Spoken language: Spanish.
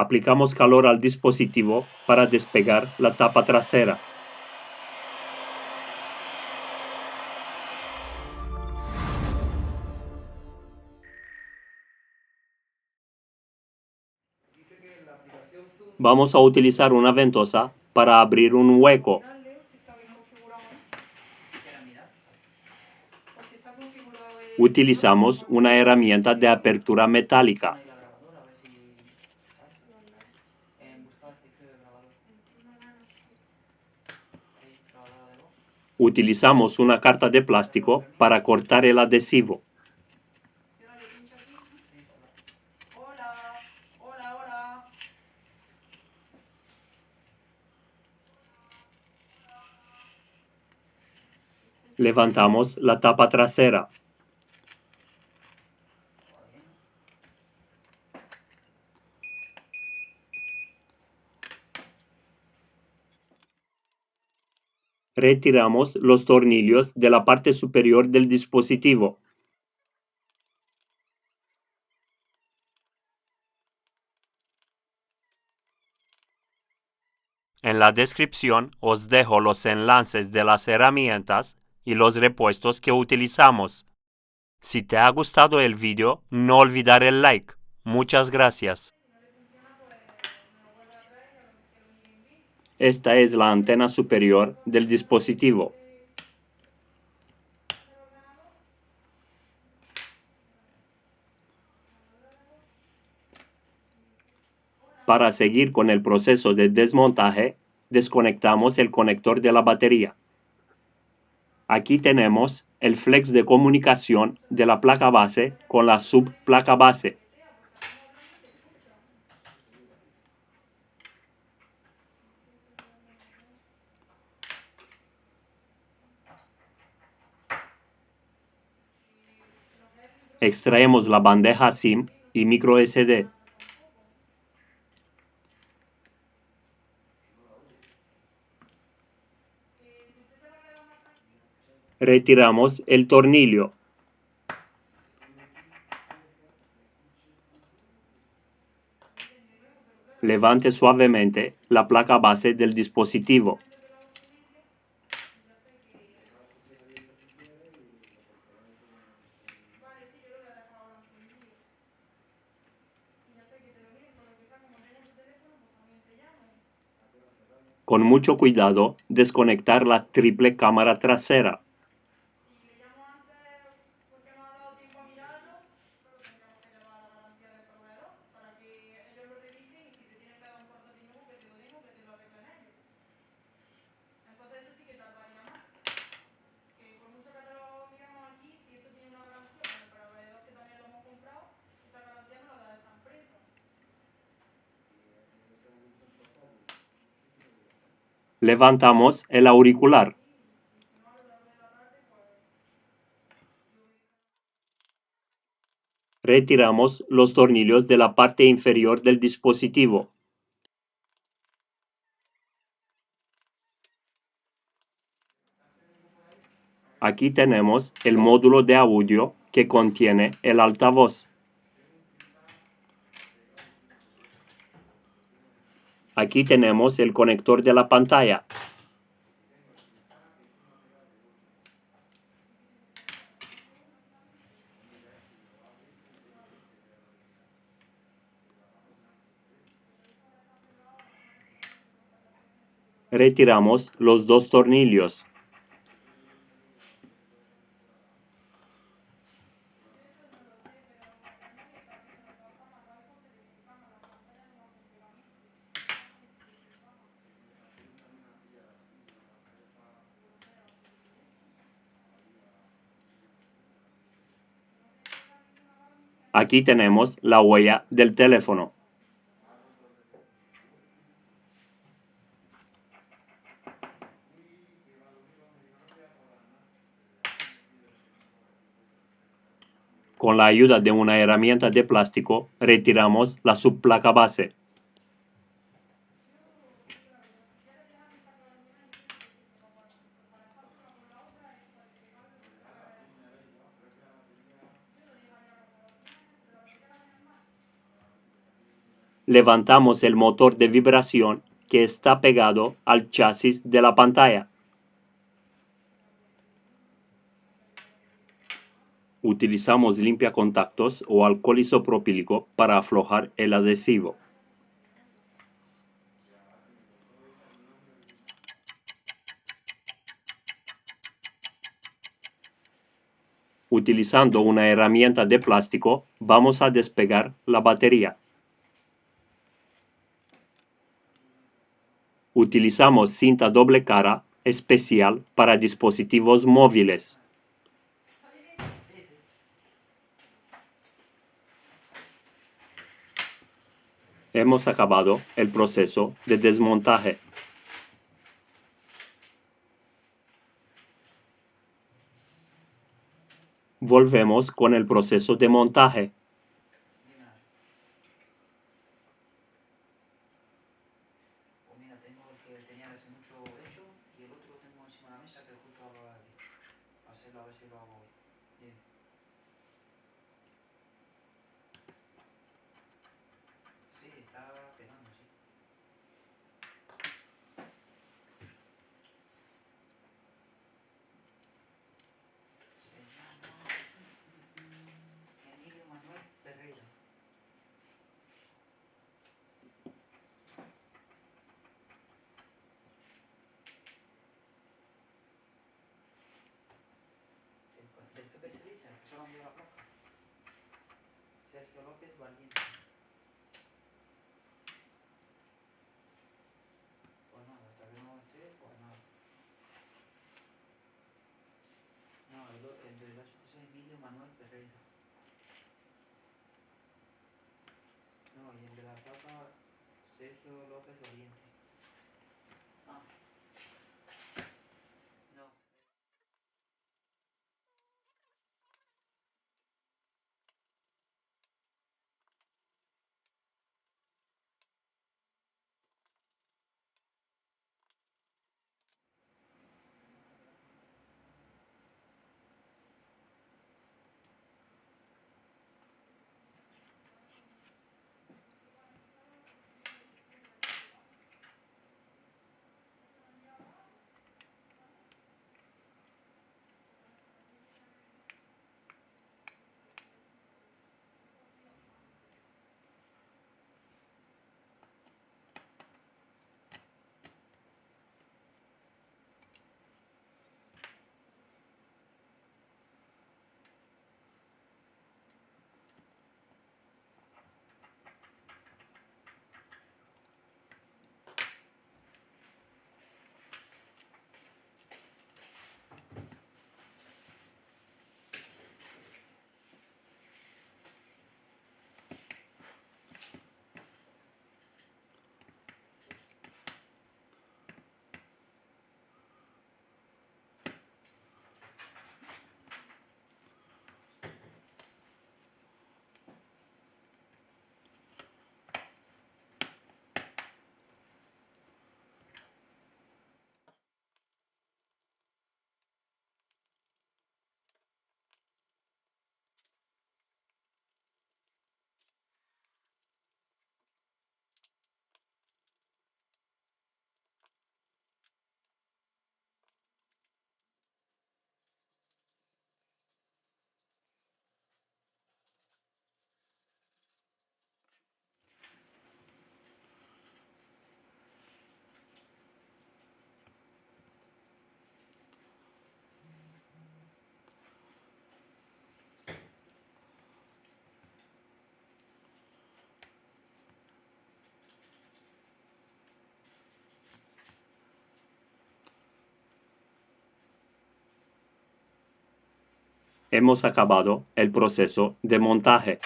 Aplicamos calor al dispositivo para despegar la tapa trasera. Vamos a utilizar una ventosa para abrir un hueco. Utilizamos una herramienta de apertura metálica. Utilizamos una carta de plástico para cortar el adhesivo. Levantamos la tapa trasera. Retiramos los tornillos de la parte superior del dispositivo. En la descripción os dejo los enlaces de las herramientas y los repuestos que utilizamos. Si te ha gustado el vídeo, no olvidar el like. Muchas gracias. Esta es la antena superior del dispositivo. Para seguir con el proceso de desmontaje, desconectamos el conector de la batería. Aquí tenemos el flex de comunicación de la placa base con la subplaca base. Extraemos la bandeja SIM y micro SD. Retiramos el tornillo. Levante suavemente la placa base del dispositivo. Con mucho cuidado, desconectar la triple cámara trasera. Levantamos el auricular. Retiramos los tornillos de la parte inferior del dispositivo. Aquí tenemos el módulo de audio que contiene el altavoz. Aquí tenemos el conector de la pantalla. Retiramos los dos tornillos. Aquí tenemos la huella del teléfono. Con la ayuda de una herramienta de plástico, retiramos la subplaca base. levantamos el motor de vibración que está pegado al chasis de la pantalla. Utilizamos limpiacontactos o alcohol isopropílico para aflojar el adhesivo. Utilizando una herramienta de plástico, vamos a despegar la batería. Utilizamos cinta doble cara especial para dispositivos móviles. Hemos acabado el proceso de desmontaje. Volvemos con el proceso de montaje. Mira, tengo el que tenía hace mucho hecho y el otro lo tengo encima de la mesa que justo ahora hacerlo a ver si lo hago bien. Sí, está pegando, sí. Se llama Emilio Manuel Ferreira. Del CPS dice, que solo envió la placa. Sergio López Valiente. Pues nada, hasta que no esté, pues nada. No, el de la es Emilio Manuel Ferreira. No, y el de la placa, Sergio López Valiente. Ah, no. Hemos acabado el proceso de montaje.